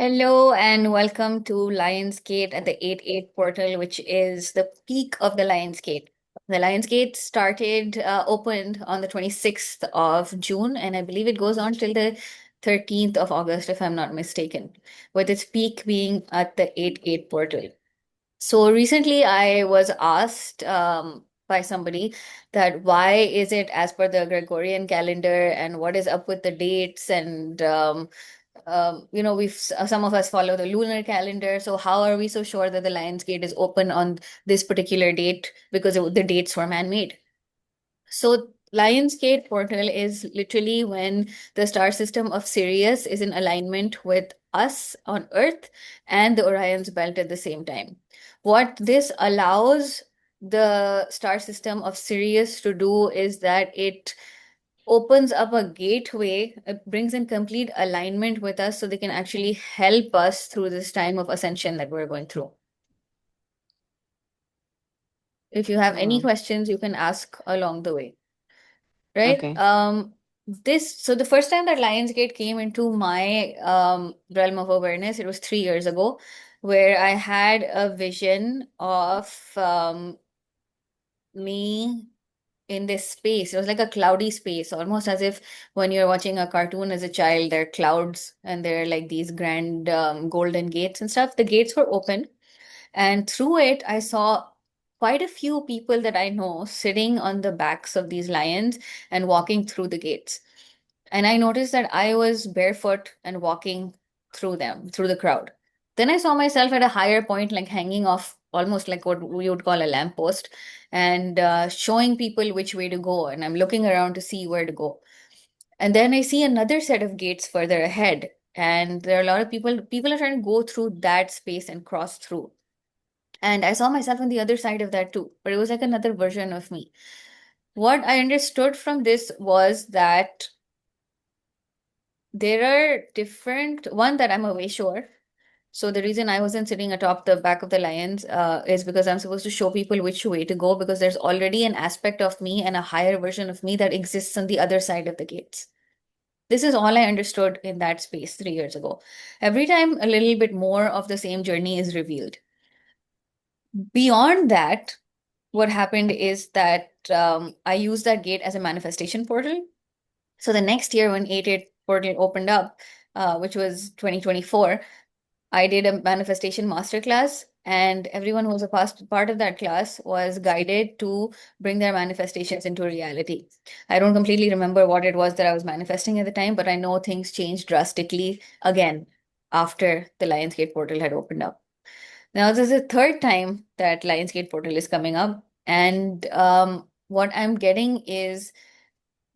Hello and welcome to Lionsgate at the 8-8 portal, which is the peak of the Lionsgate. The Lionsgate opened on the 26th of June, and I believe it goes on till the 13th of August, if I'm not mistaken, with its peak being at the 8-8 portal. So recently I was asked by somebody that why is it as per the Gregorian calendar and what is up with the dates and some of us follow the lunar calendar. So how are we so sure that the Lions Gate is open on this particular date because the dates were man-made? So Lionsgate portal is literally when the star system of Sirius is in alignment with us on Earth and the Orion's belt at the same time. What this allows the star system of Sirius to do is that it opens up a gateway, it brings in complete alignment with us so they can actually help us through this time of ascension that we're going through. If you have any Oh, questions, you can ask along the way. Right? okay. So the first time that Lionsgate came into my realm of awareness, it was 3 years ago, where I had a vision of me in this space. It was like a cloudy space, almost as if when you're watching a cartoon as a child, there are clouds and there are like these grand golden gates and stuff. The gates were open, and through it, I saw quite a few people that I know sitting on the backs of these lions and walking through the gates. And I noticed that I was barefoot and walking through them, through the crowd. Then I saw myself at a higher point, like hanging off almost like what we would call a lamppost, and showing people which way to go. And I'm looking around to see where to go. And then I see another set of gates further ahead. And there are a lot of people are trying to go through that space and cross through. And I saw myself on the other side of that too, but it was like another version of me. What I understood from this was that there are one that I'm away sure. So the reason I wasn't sitting atop the back of the lions is because I'm supposed to show people which way to go because there's already an aspect of me and a higher version of me that exists on the other side of the gates. This is all I understood in that space 3 years ago. Every time a little bit more of the same journey is revealed. Beyond that, what happened is that I used that gate as a manifestation portal. So the next year when 8-8 portal opened up, which was 2024, I did a manifestation masterclass, and everyone who was a part of that class was guided to bring their manifestations into reality. I don't completely remember what it was that I was manifesting at the time, but I know things changed drastically again after the Lionsgate portal had opened up. Now, this is the third time that Lionsgate portal is coming up, and what I'm getting is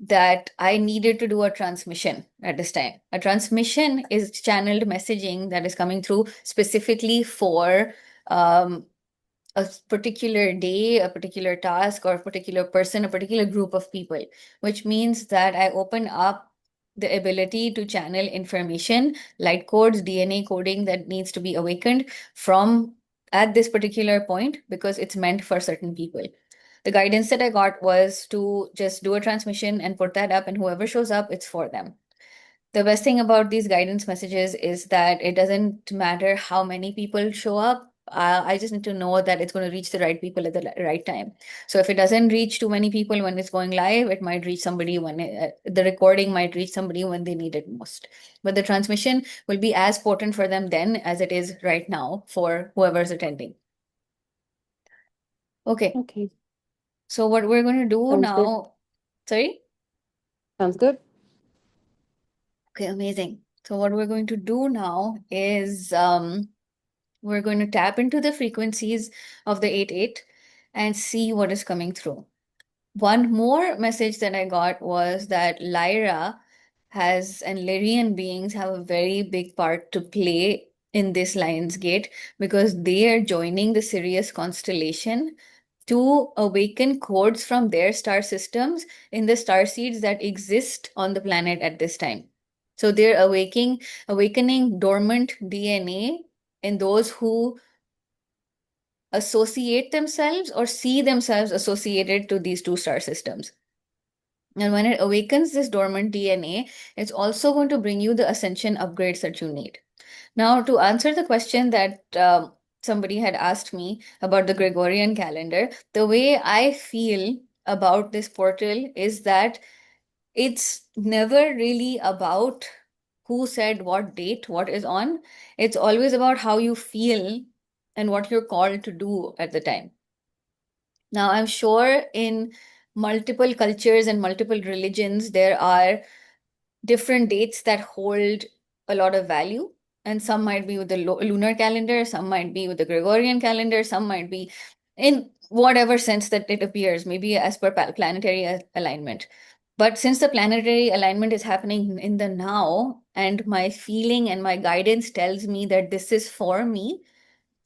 that I needed to do a transmission at this time. A transmission is channeled messaging that is coming through specifically for um, a particular day, a particular task, or a particular person, a particular group of people, which means that I open up the ability to channel information, light codes, DNA coding that needs to be awakened from at this particular point because it's meant for certain people. The guidance that I got was to just do a transmission and put that up, and whoever shows up, it's for them. The best thing about these guidance messages is that it doesn't matter how many people show up. I just need to know that it's going to reach the right people at the right time. So if it doesn't reach too many people when it's going live, it might reach somebody the recording might reach somebody when they need it most. But the transmission will be as potent for them then as it is right now for whoever's attending. Okay, Okay. so what we're going to do Sounds good. now, sorry? Sounds good. Okay, amazing. So what we're going to do now is we're going to tap into the frequencies of the 8-8 and see what is coming through. One more message that I got was that Lyra has and Lyrian beings have a very big part to play in this Lion's Gate because they are joining the Sirius constellation to awaken codes from their star systems in the star seeds that exist on the planet at this time. So they're awakening dormant DNA in those who associate themselves or see themselves associated to these two star systems. And when it awakens this dormant DNA, it's also going to bring you the ascension upgrades that you need. Now, to answer the question that somebody had asked me about the Gregorian calendar, the way I feel about this portal is that it's never really about who said what date, what is on. It's always about how you feel and what you're called to do at the time. Now, I'm sure in multiple cultures and multiple religions, there are different dates that hold a lot of value. And some might be with the lunar calendar, some might be with the Gregorian calendar, some might be in whatever sense that it appears, maybe as per planetary alignment. But since the planetary alignment is happening in the now, and my feeling and my guidance tells me that this is for me,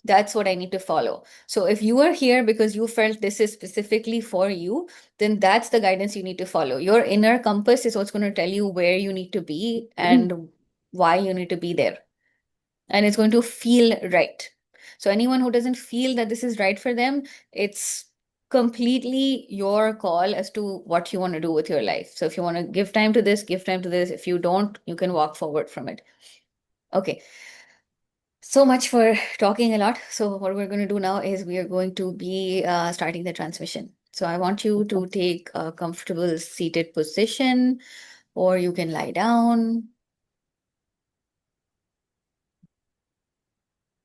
that's what I need to follow. So if you are here because you felt this is specifically for you, then that's the guidance you need to follow. Your inner compass is what's going to tell you where you need to be and why you need to be there. And it's going to feel right. So anyone who doesn't feel that this is right for them, it's completely your call as to what you want to do with your life. So if you want to give time to this, give time to this. If you don't, you can walk forward from it. Okay. So much for talking a lot. So what we're going to do now is we are going to be starting the transmission. So I want you to take a comfortable seated position, or you can lie down.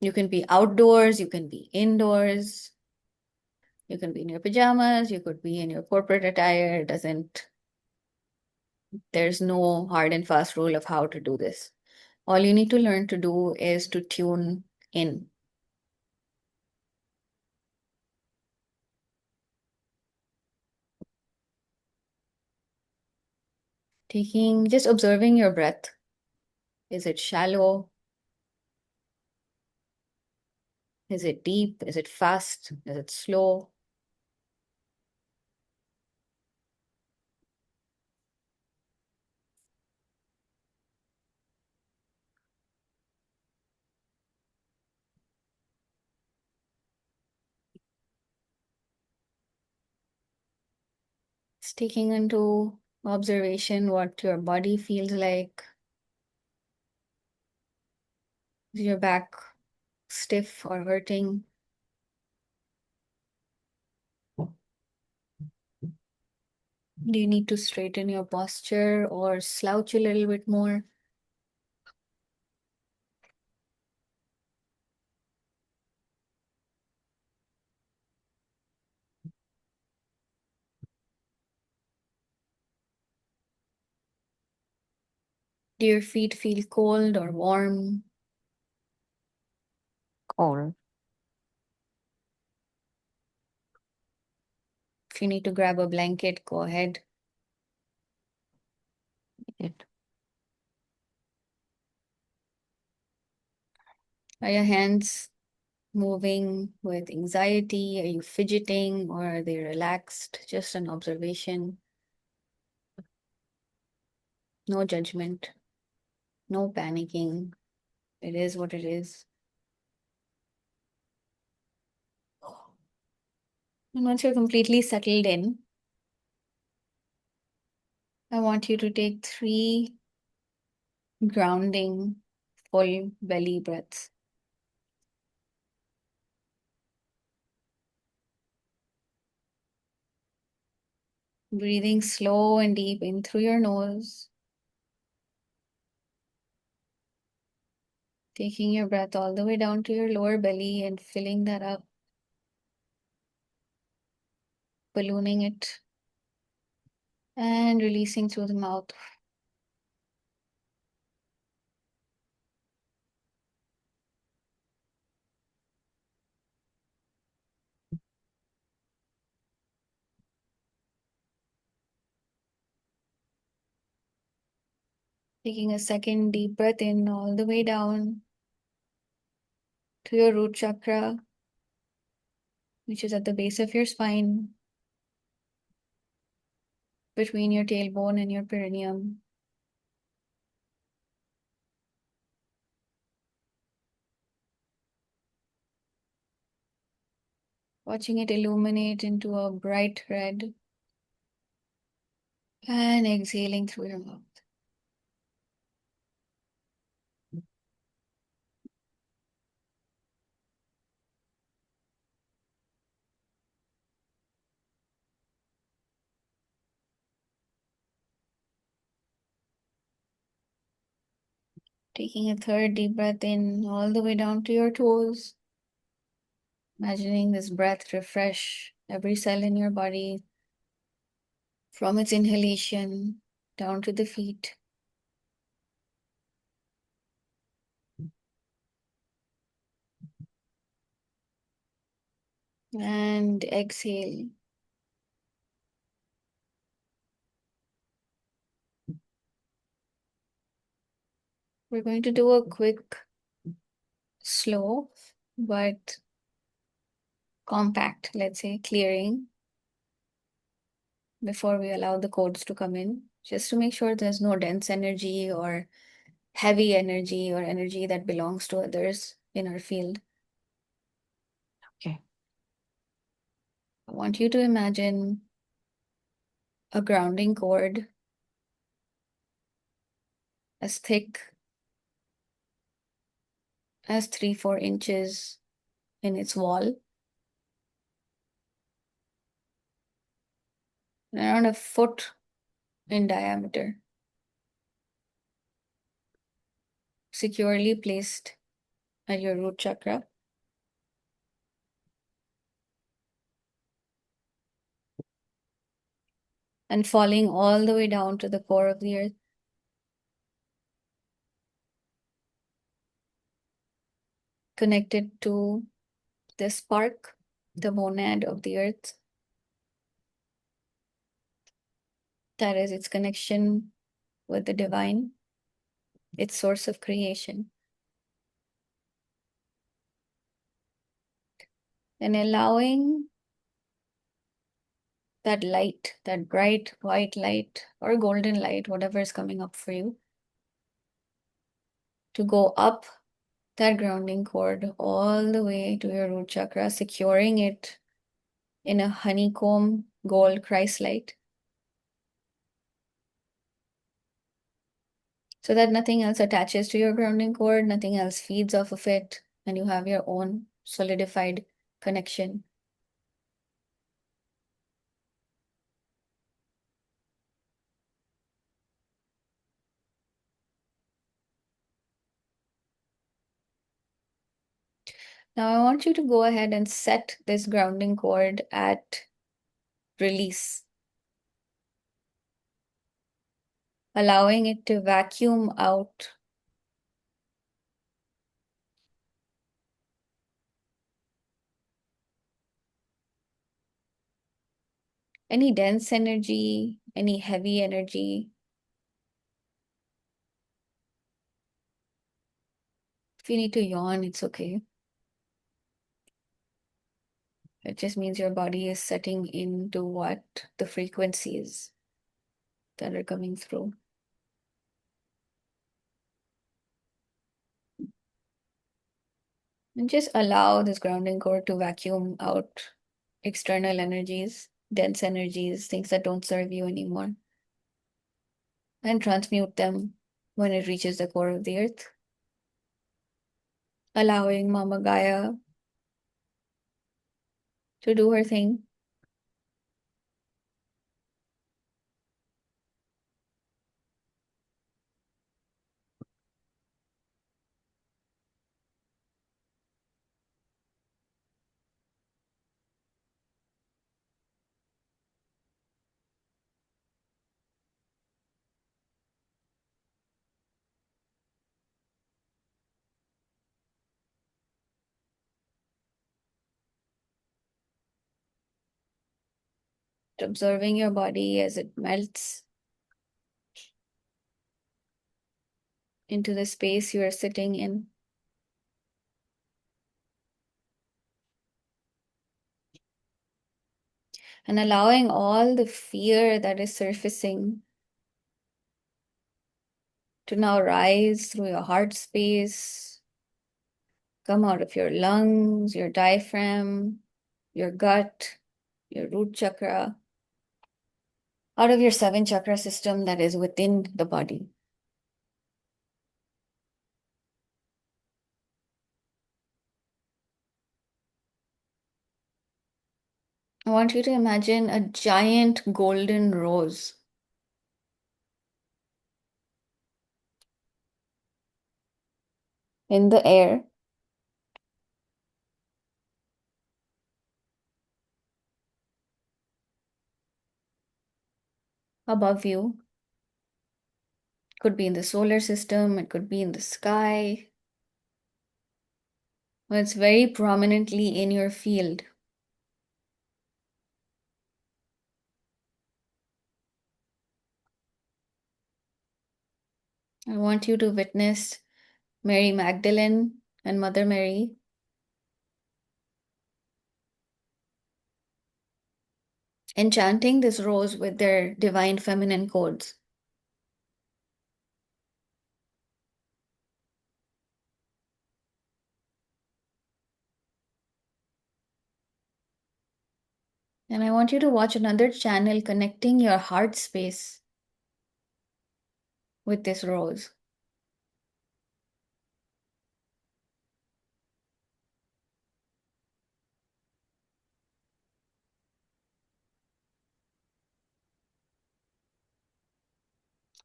You can be outdoors, you can be indoors, you can be in your pajamas, you could be in your corporate attire. It doesn't, there's no hard and fast rule of how to do this. All you need to learn to do is to tune in. Just observing your breath. Is it shallow? Is it deep? Is it fast? Is it slow? It's taking into observation what your body feels like. Is your back stiff or hurting? Do you need to straighten your posture or slouch a little bit more? Do your feet feel cold or warm? Cold. If you need to grab a blanket, go ahead. It. Are your hands moving with anxiety? Are you fidgeting or are they relaxed? Just an observation. No judgment, no panicking. It is what it is. And once you're completely settled in, I want you to take 3 grounding, full belly breaths. Breathing slow and deep in through your nose. Taking your breath all the way down to your lower belly and filling that up. Ballooning it. And releasing through the mouth. Taking a second deep breath in all the way down to your root chakra, which is at the base of your spine, between your tailbone and your perineum. Watching it illuminate into a bright red. And exhaling through your mouth. Taking a third deep breath in all the way down to your toes. Imagining this breath refresh every cell in your body from its inhalation down to the feet. And exhale. We're going to do a quick, slow, but compact, let's say, clearing before we allow the codes to come in, just to make sure there's no dense energy or heavy energy or energy that belongs to others in our field. Okay. I want you to imagine a grounding cord as thick as 3-4 inches in its wall, and around a foot in diameter, securely placed at your root chakra. And falling all the way down to the core of the earth. Connected to the spark, the monad of the earth. That is its connection with the divine, its source of creation. And allowing that light, that bright white light or golden light, whatever is coming up for you, to go up that grounding cord all the way to your root chakra, securing it in a honeycomb gold Christ light, so that nothing else attaches to your grounding cord, nothing else feeds off of it, and you have your own solidified connection. Now I want you to go ahead and set this grounding cord at release, allowing it to vacuum out any dense energy, any heavy energy. If you need to yawn, it's okay. It just means your body is setting into what the frequencies that are coming through. And just allow this grounding cord to vacuum out external energies, dense energies, things that don't serve you anymore, and transmute them when it reaches the core of the earth, allowing Mama Gaia to do her thing. Observing your body as it melts into the space you are sitting in. And allowing all the fear that is surfacing to now rise through your heart space, come out of your lungs, your diaphragm, your gut, your root chakra, out of your 7 chakra system that is within the body. I want you to imagine a giant golden rose. in the air above you. Could be in the solar system, it could be in the sky, but it's very prominently in your field. I want you to witness Mary Magdalene and Mother Mary enchanting this rose with their divine feminine codes. And I want you to watch another channel connecting your heart space with this rose.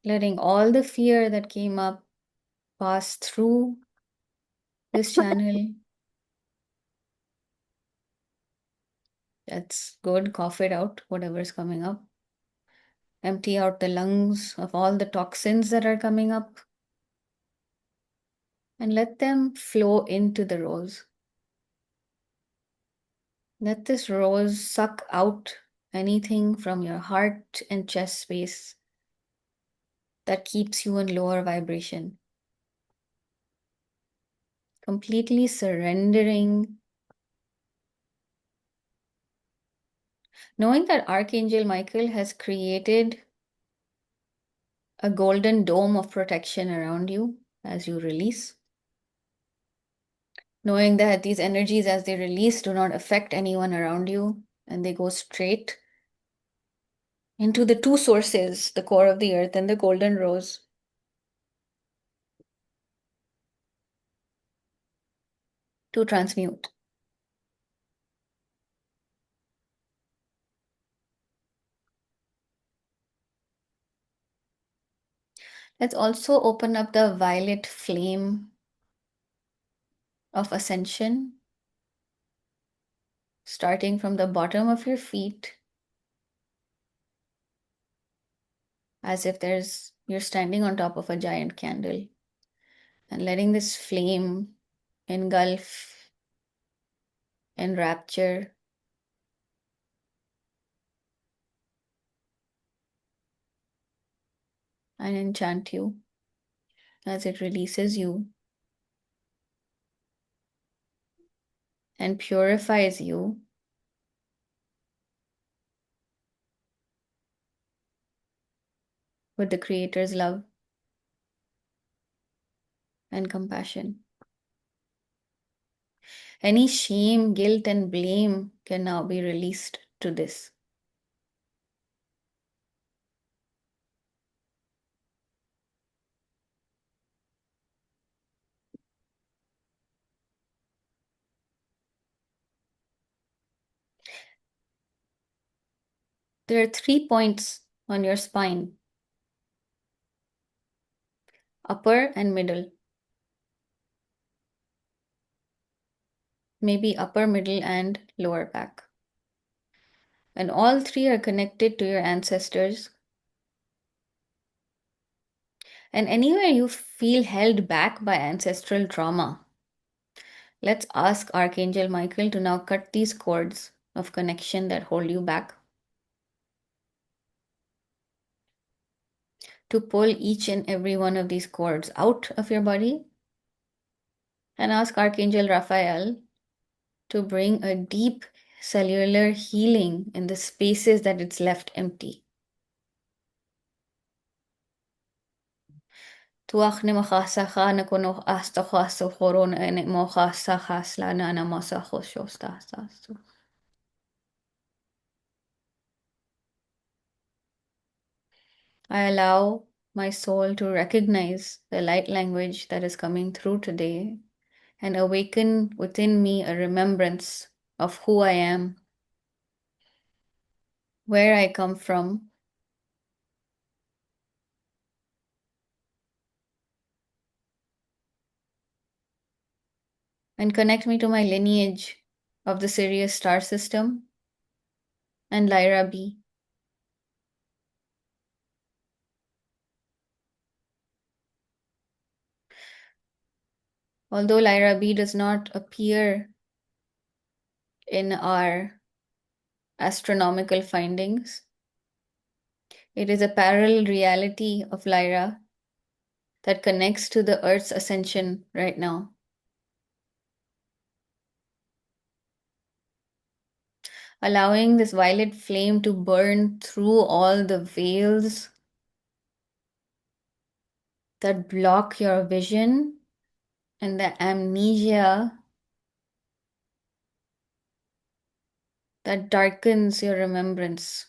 Letting all the fear that came up pass through this channel. That's good. Cough it out, whatever's coming up. Empty out the lungs of all the toxins that are coming up. And let them flow into the rose. Let this rose suck out anything from your heart and chest space that keeps you in lower vibration. Completely surrendering, knowing that Archangel Michael has created a golden dome of protection around you as you release. Knowing that these energies, as they release, do not affect anyone around you and they go straight into the two sources, the core of the earth and the golden rose. To transmute. Let's also open up the violet flame of ascension, starting from the bottom of your feet, as if you're standing on top of a giant candle, and letting this flame engulf, enrapture, and enchant you as it releases you and purifies you with the Creator's love and compassion. Any shame, guilt, and blame can now be released to this. There are 3 points on your spine: upper and middle. Maybe upper, middle, and lower back. And all 3 are connected to your ancestors. And anywhere you feel held back by ancestral trauma, let's ask Archangel Michael to now cut these cords of connection that hold you back, to pull each and every one of these cords out of your body, and ask Archangel Raphael to bring a deep cellular healing in the spaces that it's left empty. Tuach ne machasacha na kono astochaso horon ene mochasachas la nana masachoshostas. I allow my soul to recognize the light language that is coming through today and awaken within me a remembrance of who I am, where I come from, and connect me to my lineage of the Sirius star system and Lyra B. Although Lyra B does not appear in our astronomical findings, it is a parallel reality of Lyra that connects to the Earth's ascension right now. Allowing this violet flame to burn through all the veils that block your vision and the amnesia that darkens your remembrance.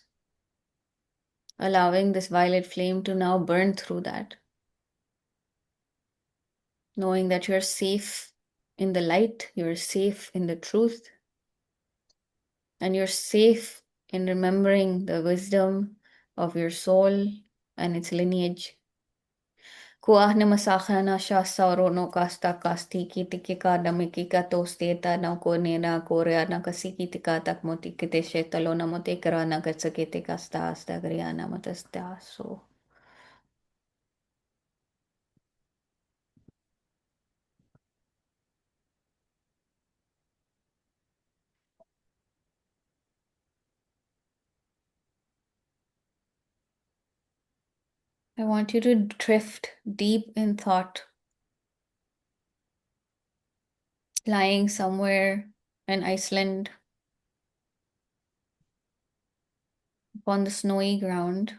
Allowing this violet flame to now burn through that. Knowing that you're safe in the light, you're safe in the truth, and you're safe in remembering the wisdom of your soul and its lineage. Kuahne masakana sha sauro no kasta kasti kitikika damikika tosteta na konena korea na kasiki tika tak moti kite shetalo na mote karana katsakete kasta asta griana matasta so. I want you to drift deep in thought, lying somewhere in Iceland upon the snowy ground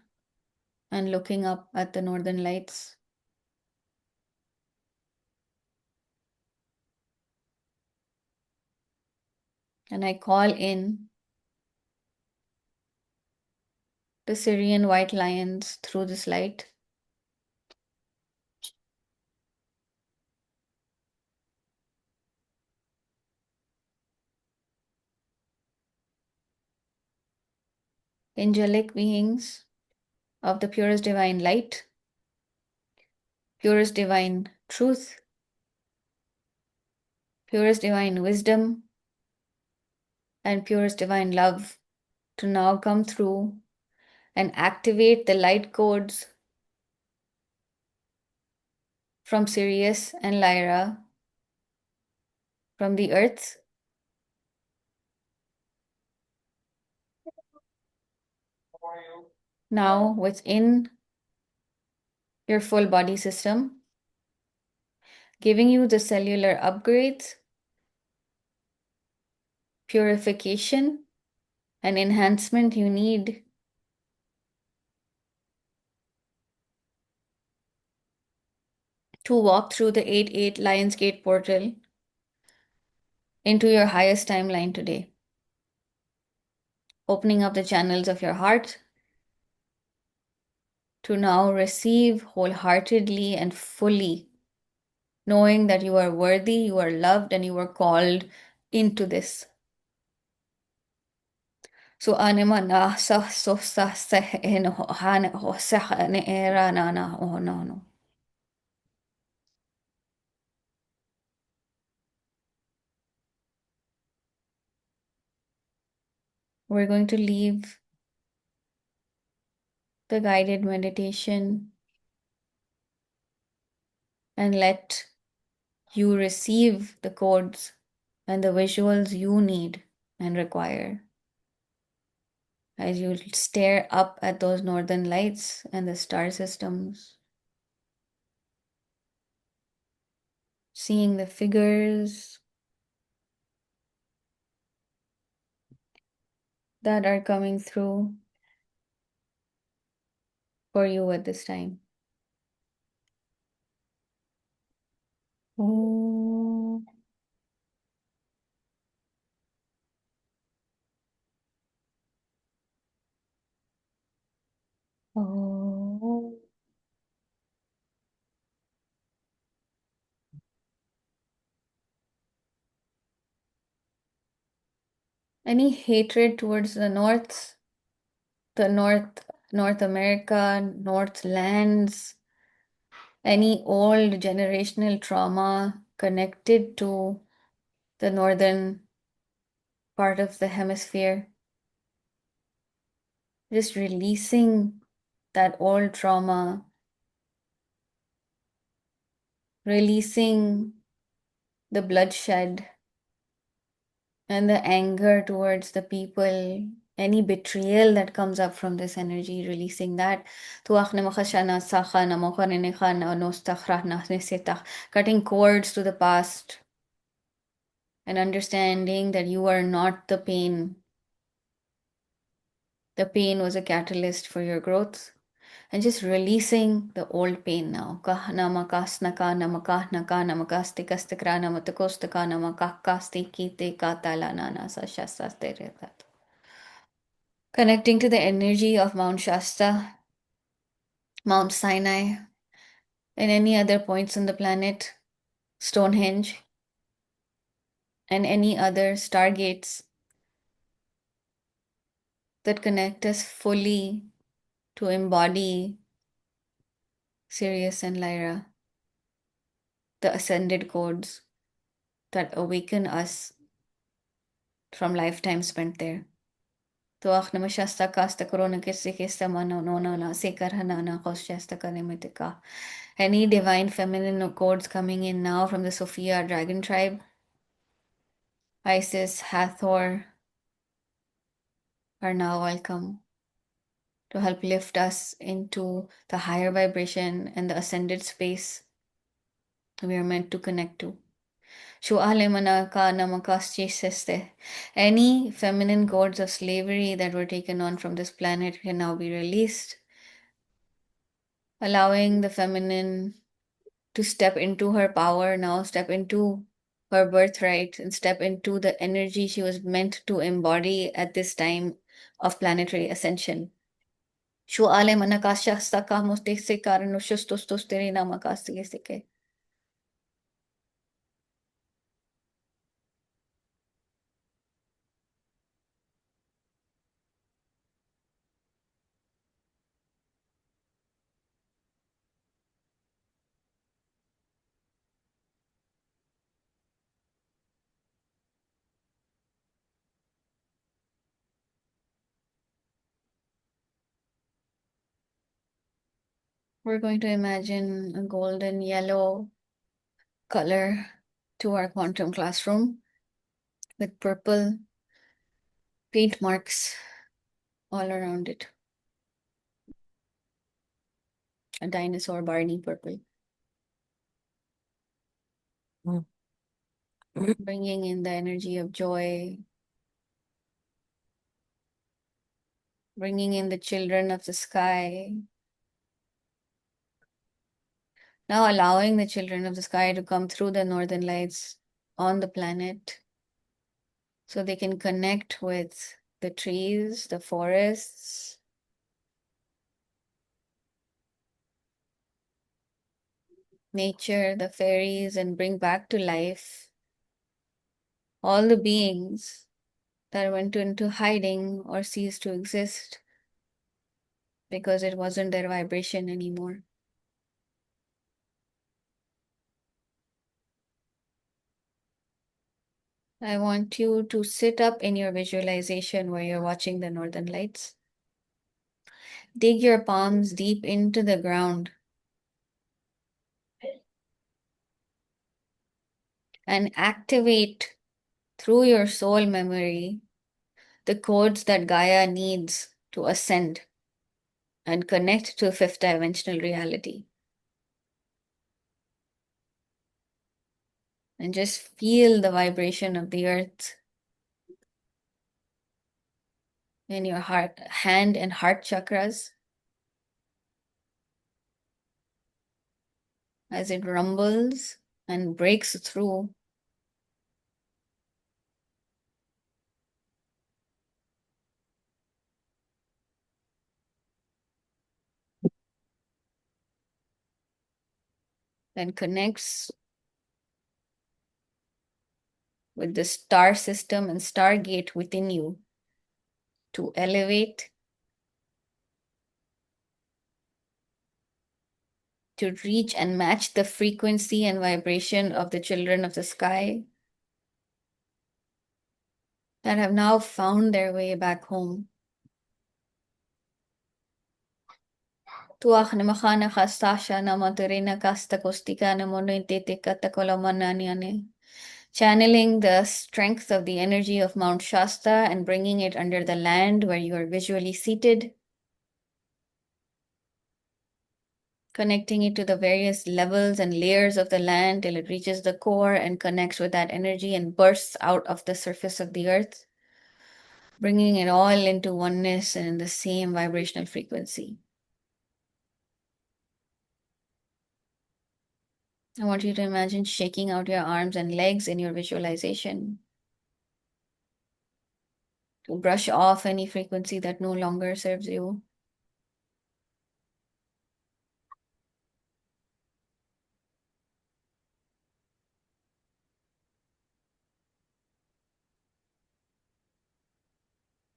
and looking up at the northern lights. And I call in the Syrian White Lions through this light. Angelic beings of the purest divine light, purest divine truth, purest divine wisdom, and purest divine love to now come through and activate the light codes from Sirius and Lyra, from the earth, now within your full body system, giving you the cellular upgrades, purification, and enhancement you need to walk through the 8-8 Lionsgate portal into your highest timeline today. Opening up the channels of your heart to now receive wholeheartedly and fully, knowing that you are worthy, you are loved, and you are called into this. So anima na sa so sa se en ho han ho sa ne era na na oh no no. We're going to leave the guided meditation and let you receive the codes and the visuals you need and require as you stare up at those northern lights and the star systems, seeing the figures that are coming through for you at this time. Oh. Oh. Any hatred towards the North America, North lands, any old generational trauma connected to the northern part of the hemisphere, just releasing that old trauma, releasing the bloodshed and the anger towards the people, any betrayal that comes up from this energy, releasing that. Cutting cords to the past and understanding that you are not the pain. The pain was a catalyst for your growth. And just releasing the old pain now. Namakas namakah naka namakasti kastikra namatakostaka namakakasti kite katalanana sashasasteretat. Connecting to the energy of Mount Shasta, Mount Sinai, and any other points on the planet, Stonehenge, and any other stargates that connect us fully to embody Sirius and Lyra, the ascended codes that awaken us from lifetime spent there. Tuach na masyasta kasta korona kista mano nona na sekar hanana kosyasta kanimitika. Any divine feminine codes coming in now from the Sophia dragon tribe, Isis, Hathor, are now welcome to help lift us into the higher vibration and the ascended space we are meant to connect to. Any feminine codes of slavery that were taken on from this planet can now be released, allowing the feminine to step into her power now, step into her birthright, and step into the energy she was meant to embody at this time of planetary ascension. We're going to imagine a golden yellow color to our quantum classroom with purple paint marks all around it. A dinosaur Barney purple. Bringing in the energy of joy, bringing in the children of the sky. Now allowing the children of the sky to come through the northern lights on the planet so they can connect with the trees, the forests, nature, the fairies, and bring back to life all the beings that went into hiding or ceased to exist because it wasn't their vibration anymore. I want you to sit up in your visualization where you're watching the northern lights. Dig your palms deep into the ground and activate through your soul memory the codes that Gaia needs to ascend and connect to fifth dimensional reality. And just feel the vibration of the earth in your heart, hand and heart chakras as it rumbles and breaks through. And connects with the star system and stargate within you to elevate, to reach and match the frequency and vibration of the children of the sky, that have now found their way back home. Tuach na makana kastasha na maturina kasta kostika na monointete katakolomananiane. Channeling the strength of the energy of Mount Shasta and bringing it under the land where you are visually seated. Connecting it to the various levels and layers of the land till it reaches the core and connects with that energy and bursts out of the surface of the earth, bringing it all into oneness and in the same vibrational frequency. I want you to imagine shaking out your arms and legs in your visualization to brush off any frequency that no longer serves you.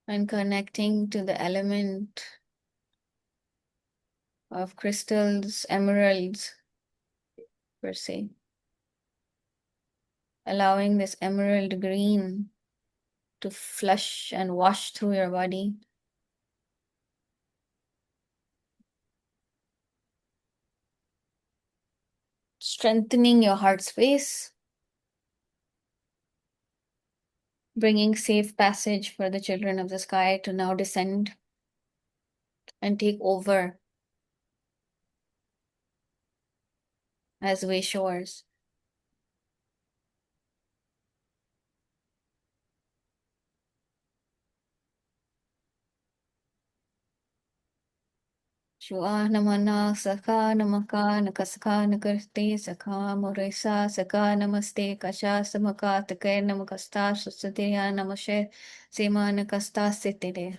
And connecting to the element of crystals, emeralds, per se. Allowing this emerald green to flush and wash through your body. Strengthening your heart space. Bringing safe passage for the children of the sky to now descend and take over as way shores. Shua namana saka namaka nakasaka nakarte saka moresa saka namaste kasha samaka take namakasta susadeya namashe sema nakasta sitide.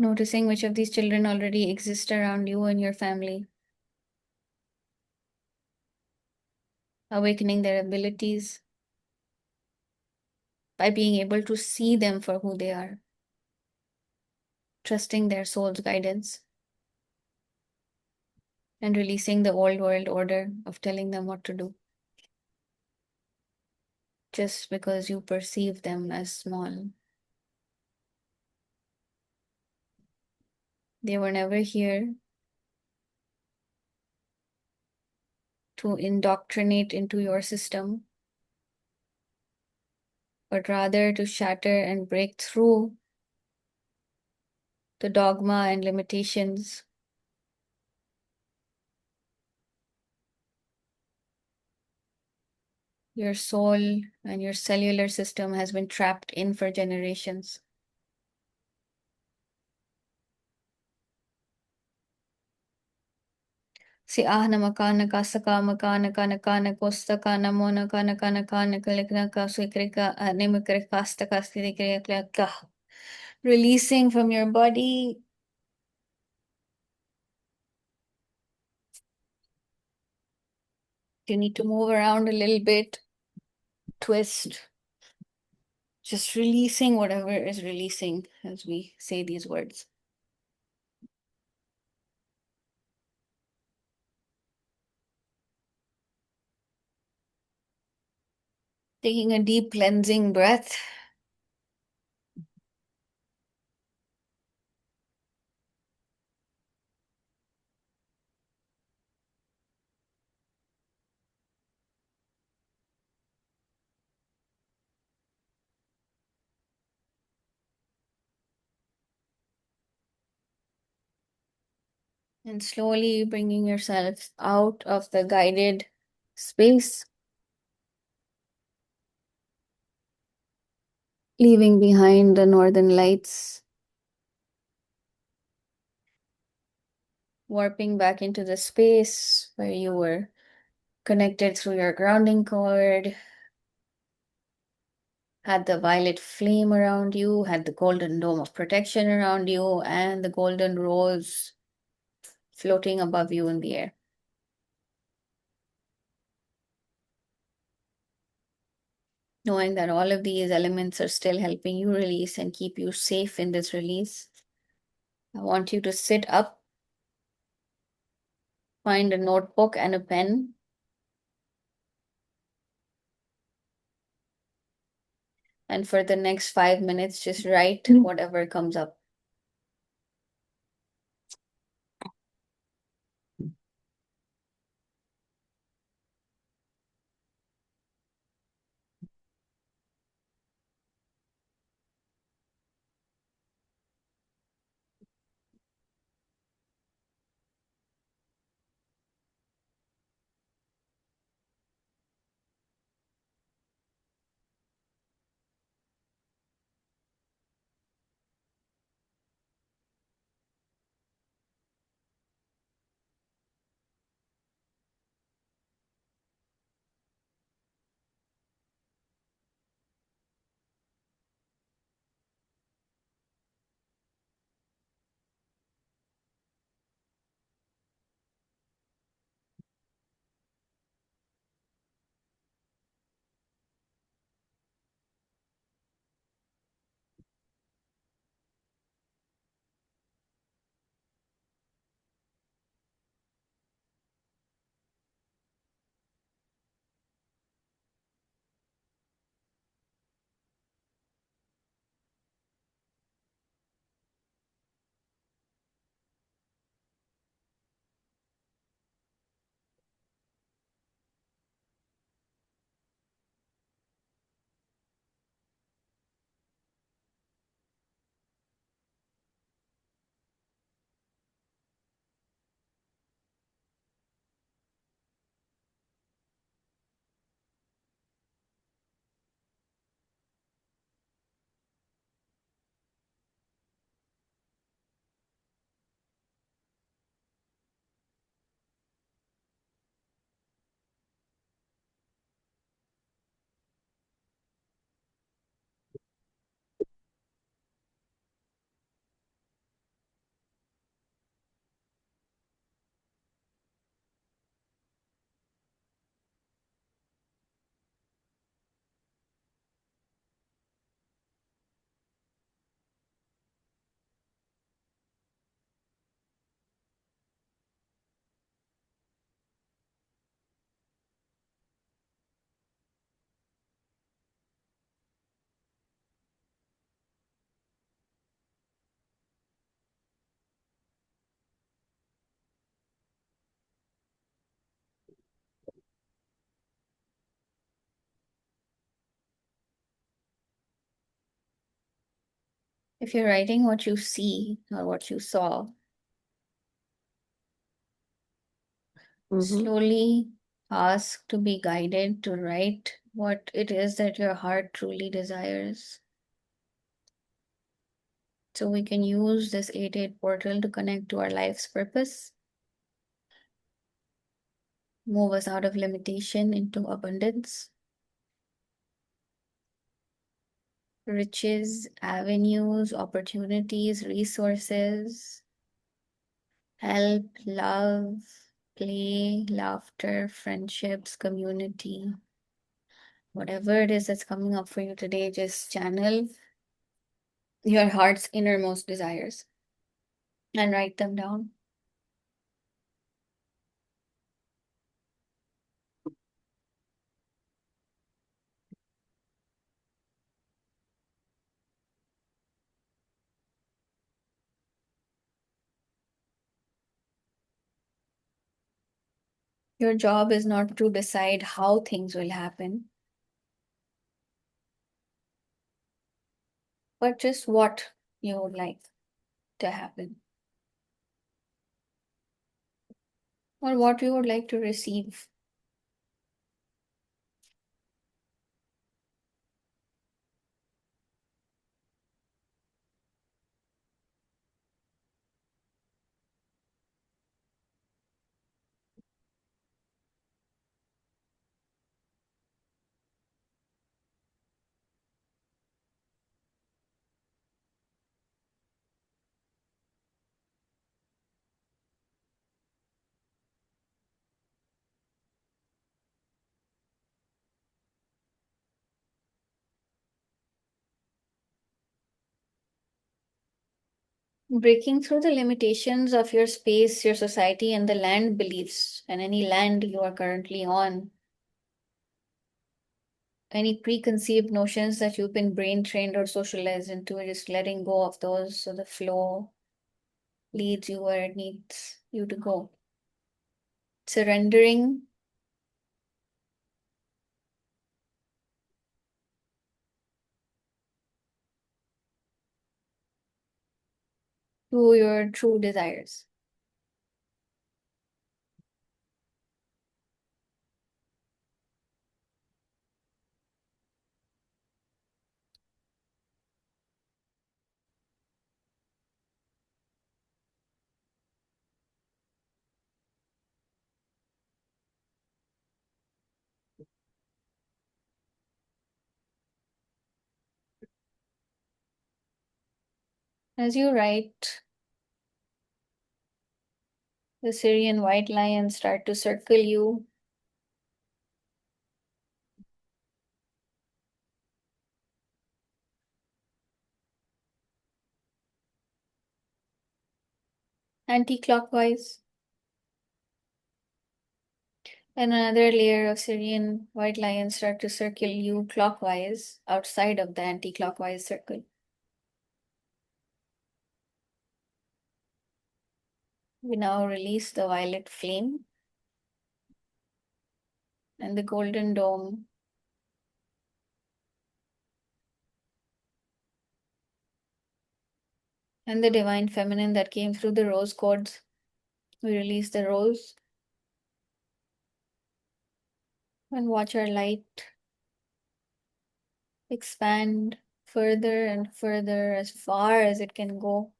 Noticing which of these children already exist around you and your family. Awakening their abilities by being able to see them for who they are. Trusting their soul's guidance. And releasing the old world order of telling them what to do. Just because you perceive them as small. They were never here to indoctrinate into your system, but rather to shatter and break through the dogma and limitations your soul and your cellular system has been trapped in for generations. Si ahna makana kasaka makana kana kana kosta kana mona kana kana kana kalikna kasuikrika animakrikasta kastikrika. Releasing from your body. You need to move around a little bit, twist, just releasing whatever is releasing as we say these words. Taking a deep cleansing breath. And slowly bringing yourself out of the guided space, leaving behind the northern lights, warping back into the space where you were connected through your grounding cord, had the violet flame around you, had the golden dome of protection around you, and the golden rose floating above you in the air. knowing that all of these elements are still helping you release and keep you safe in this release. I want you to sit up, find a notebook and a pen, and for the next 5 minutes, just write whatever comes up. If you're writing what you see or what you saw, slowly ask to be guided to write what it is that your heart truly desires. So we can use this 8-8 portal to connect to our life's purpose, move us out of limitation into abundance, riches, avenues, opportunities, resources, help, love, play, laughter, friendships, community. Whatever it is that's coming up for you today, just channel your heart's innermost desires and write them down. Your job is not to decide how things will happen, but just what you would like to happen or what you would like to receive. Breaking through the limitations of your space, your society, and the land beliefs, and any land you are currently on. Any preconceived notions that you've been brain trained or socialized into, just letting go of those so the flow leads you where it needs you to go. Surrendering to your true desires. As you write, the Syrian white lions start to circle you. Anti-clockwise, and another layer of Syrian white lions start to circle you clockwise outside of the anti-clockwise circle. We now release the violet flame and the golden dome and the divine feminine that came through the rose cords. We release the rose and watch our light expand further and further as far as it can go.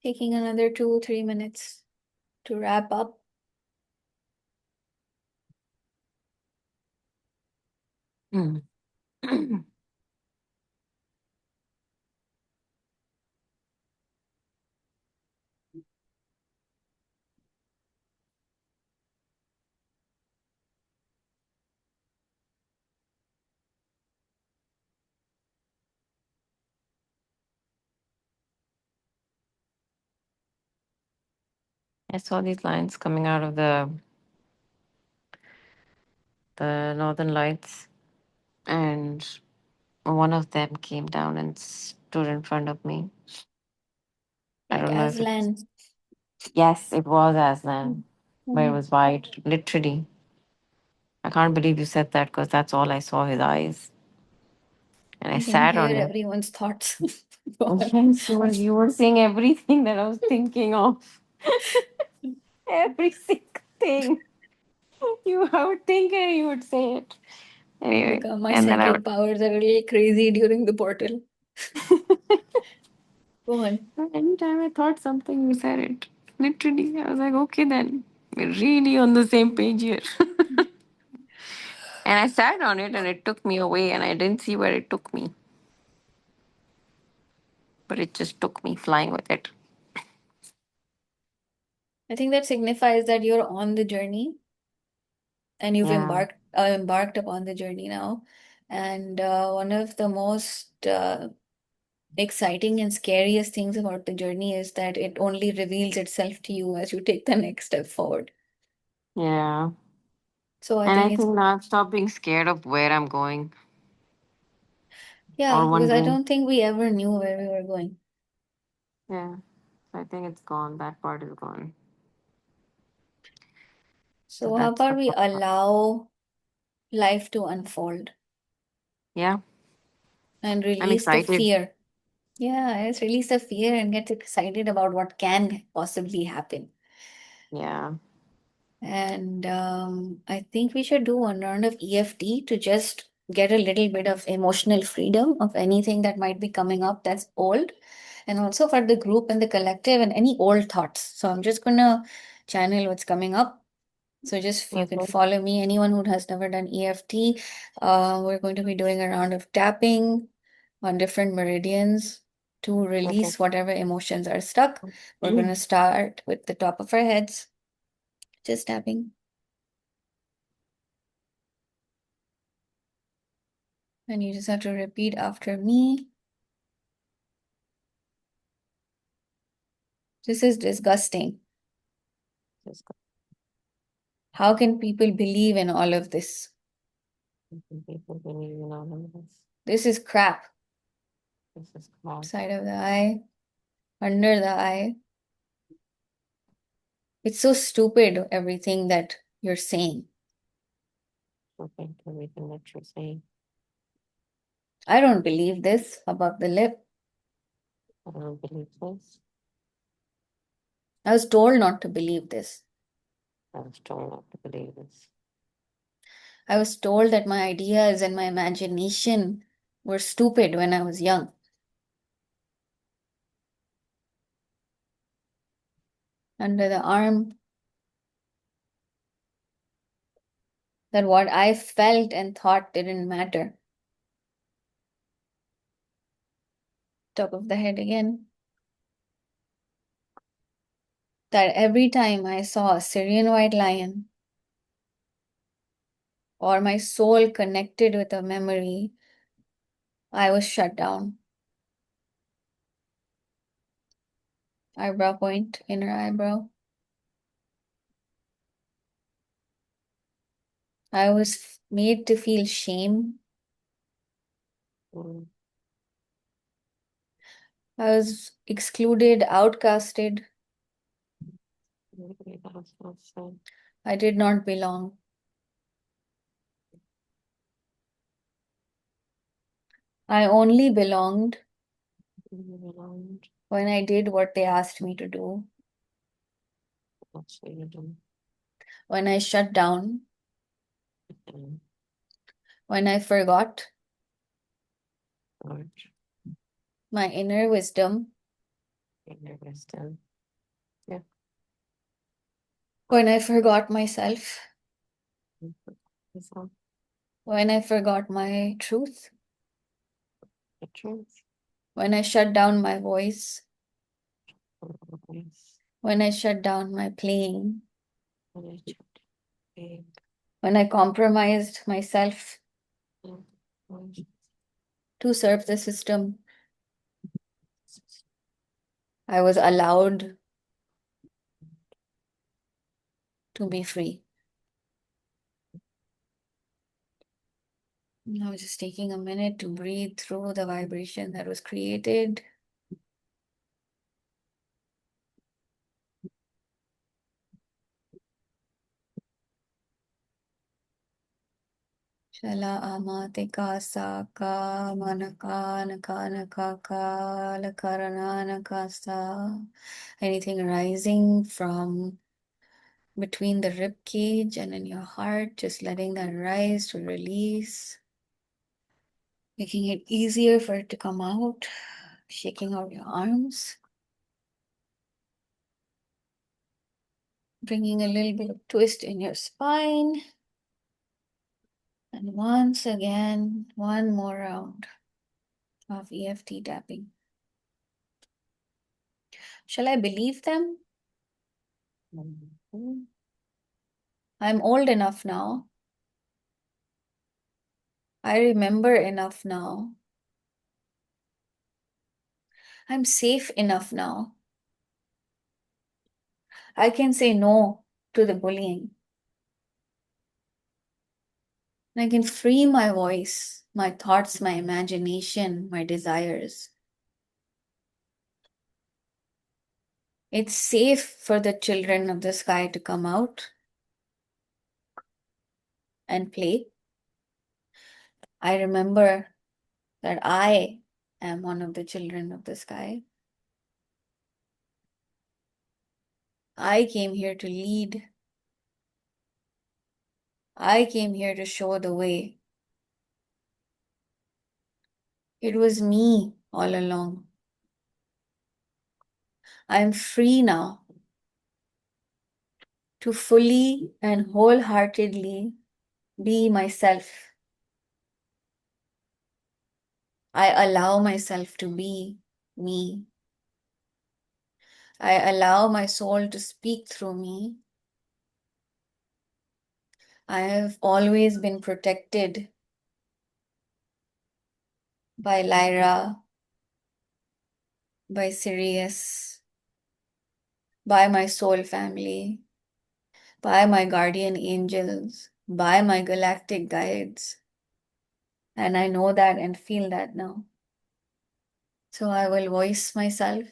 Taking another 2-3 minutes to wrap up. Mm. I saw these lines coming out of the northern lights, and one of them came down and stood in front of me. I Like don't know if it's, Aslan. yes, it was Aslan, but it Mhm. was white, literally. I can't believe you said that because that's all I saw, his eyes. And I I can sat hear on it. everyone's thoughts. Go on. Yes, you were saying everything that I was thinking of. Every single thing. I would think and you would say it. Anyway, Become my and then I central would. powers are a little crazy during the portal. Go on. Anytime I thought something, you said it. Literally, I was like, okay, then we're really on the same page here. And I sat on it and it took me away, and I didn't see where it took me, but it just took me flying with it. I think that signifies that you're on the journey and you've Yeah, embarked upon the journey now. And one of the most exciting and scariest things about the journey is that it only reveals itself to you as you take the next step forward. yeah. So I And I think it's, think now I've stopped being scared of where I'm going yeah, or because I wondering. don't think we ever knew where we were going. Yeah, so I think it's gone. That part is gone. So So how that's the about we part. allow life to unfold Yeah, and I'm release the excited. fear? Yeah, let's release the fear and get excited about what can possibly happen. Yeah. And I think we should do one round of EFT to just get a little bit of emotional freedom of anything that might be coming up that's old, and also for the group and the collective and any old thoughts. So I'm just gonna channel what's coming up. So just if you can Okay. follow me, anyone who has never done EFT, we're going to be doing a round of tapping on different meridians to Okay. release whatever emotions are stuck. We're going to start with the top of our heads, just tapping. And you just have to repeat after me. This is disgusting. Just How can people believe in all of this? people believe in all of this. This is crap. This is called Side of the eye, under the eye. It's so stupid, everything that you're saying. something to everything that you're saying. I don't believe this above the lip. I don't believe this. I was told not to believe this. I was told not to believe this. I was told that my ideas and my imagination were stupid when I was young. Under the arm, that what I felt and thought didn't matter. Top of the head again. That every time I saw a Syrian white lion or my soul connected with a memory, I was shut down. Eyebrow point, inner eyebrow. I was made to feel shame. Mm. I was excluded, outcasted. Maybe that's not so. I did not belong. I only belonged Around when I did what they asked me to do, what you do. when I shut down, And when I forgot George, my inner wisdom, inner wisdom. Yeah. when I forgot myself, It's all when I forgot my truth, the truth. when I shut down my voice, Always. when I shut down my playing, And it should be. when I compromised myself Always. to serve the system, I was allowed to be free. I was just taking a minute to breathe through the vibration that was created. Shala amate saka manaka naka naka ka lakarana nakasa. Anything rising from between the rib cage and in your heart, just letting that rise to release, making it easier for it to come out, shaking out your arms, bringing a little bit of twist in your spine. And once again, one more round of EFT tapping. Shall I believe them? Mhm. I'm old enough now. I remember enough now. I'm safe enough now. I can say no to the bullying. And I can free my voice, my thoughts, my imagination, my desires. It's safe for the children of the sky to come out and play. I remember that I am one of the children of the sky. I came here to lead. I came here to show the way. It was me all along. I'm free now to fully and wholeheartedly be myself. I allow myself to be me. I allow my soul to speak through me. I have always been protected by Lyra, by Sirius, by my soul family, by my guardian angels, by my galactic guides. And I know that and feel that now. So I will voice myself.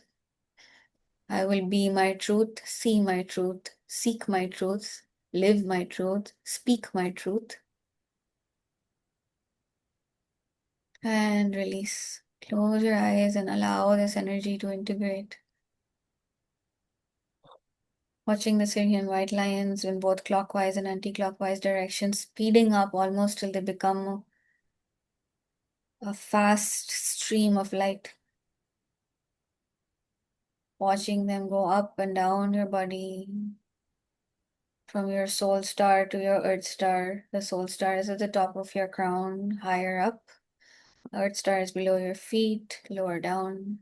I will be my truth, see my truth, seek my truth, live my truth, speak my truth, and release. Close your eyes and allow this energy to integrate. Watching the Syrian White Lions in both clockwise and anti-clockwise directions, speeding up almost till they become a fast stream of light. Watching them go up and down your body, from your soul star to your earth star. The soul star is at the top of your crown, higher up. Earth star is below your feet, lower down.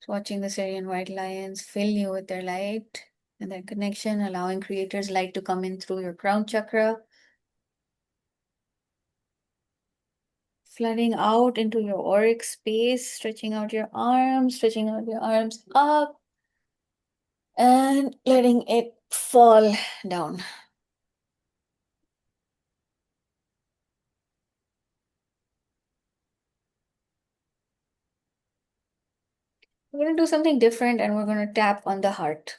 Watching the Syrian White Lions fill you with their light and their connection, allowing Creator's light to come in through your crown chakra, flooding out into your auric space, stretching out your arms, stretching out your arms up, and letting it fall down. We're going to do something different and we're going to tap on the heart.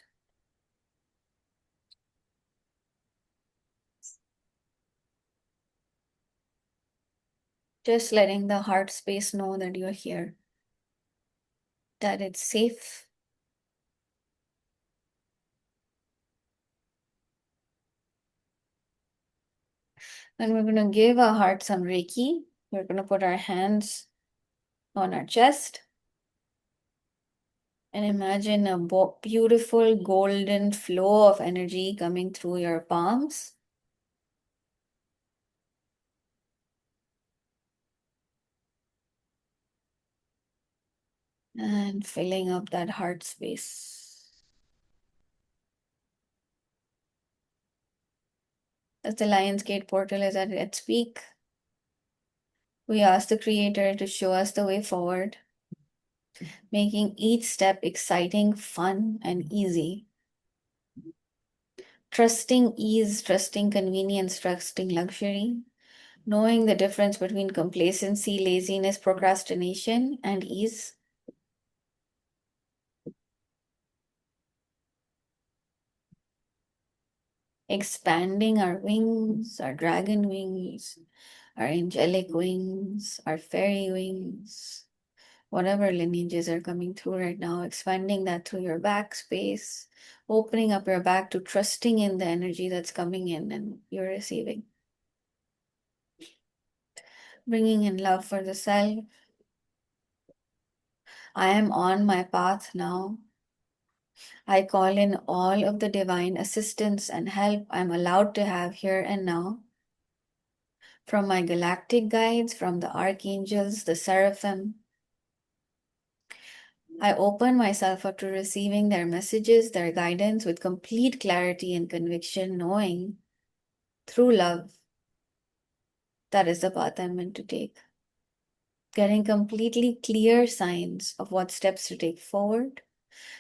Just letting the heart space know that you're here, that it's safe. And we're going to give our heart some Reiki. We're going to put our hands on our chest and imagine a beautiful golden flow of energy coming through your palms. And filling up that heart space. As the Lion's Gate portal is at its peak, we ask the Creator to show us the way forward, making each step exciting, fun, and easy. Trusting ease, trusting convenience, trusting luxury, knowing the difference between complacency, laziness, procrastination, and ease. Expanding our wings, our dragon wings, our angelic wings, our fairy wings, whatever lineages are coming through right now, expanding that through your back space, opening up your back to trusting in the energy that's coming in and you're receiving. Bringing in love for the self. I am on my path now. I call in all of the divine assistance and help I'm allowed to have here and now. From my galactic guides, from the archangels, the seraphim. I open myself up to receiving their messages, their guidance with complete clarity and conviction, knowing through love that is the path I'm meant to take. Getting completely clear signs of what steps to take forward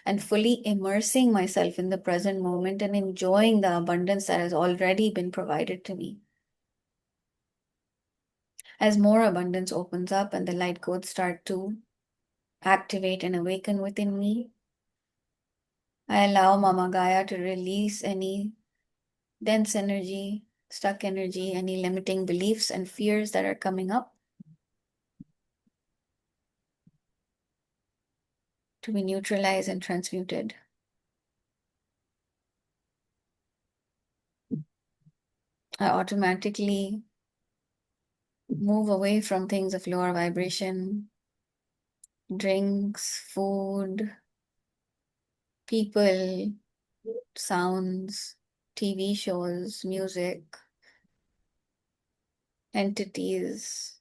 and fully immersing myself in the present moment and enjoying the abundance that has already been provided to me. As more abundance opens up and the light codes start to activate and awaken within me, I allow Mama Gaia to release any dense energy, stuck energy, any limiting beliefs and fears that are coming up to be neutralized and transmuted. I automatically Move away from things of lower vibration, drinks, food, people, sounds, TV shows, music, entities,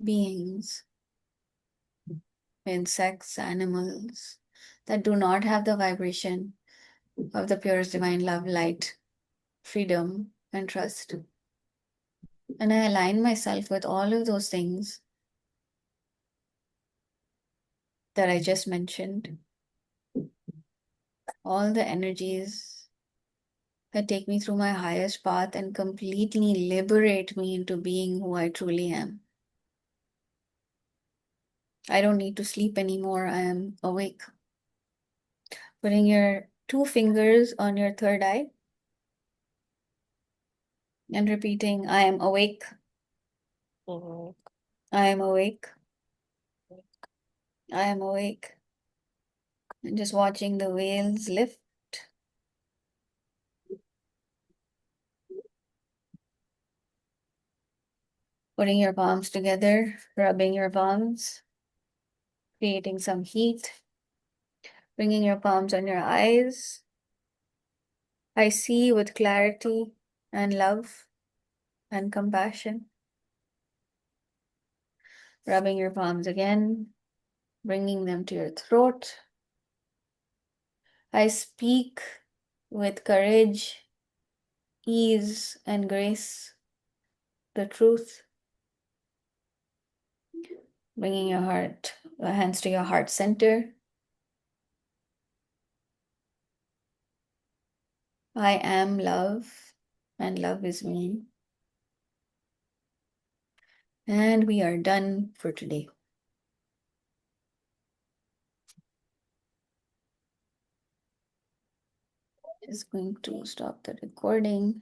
beings, insects, animals that do not have the vibration of the purest divine love, light, freedom, and trust. And I align myself with all of those things that I just mentioned, all the energies that take me through my highest path and completely liberate me into being who I truly am. I don't need to sleep anymore. I am awake. Putting your two fingers on your third eye and repeating, I am awake. Mhm. I am awake. I am awake. And just watching the veils lift. Putting your palms together, rubbing your palms, creating some heat, bringing your palms on your eyes. I see with clarity and love and compassion. Rubbing your palms again, bringing them to your throat. I speak with courage, ease, and grace the truth. Bringing your hands to your heart center. I am love, and love is me. And we are done for today. Just going to stop the recording.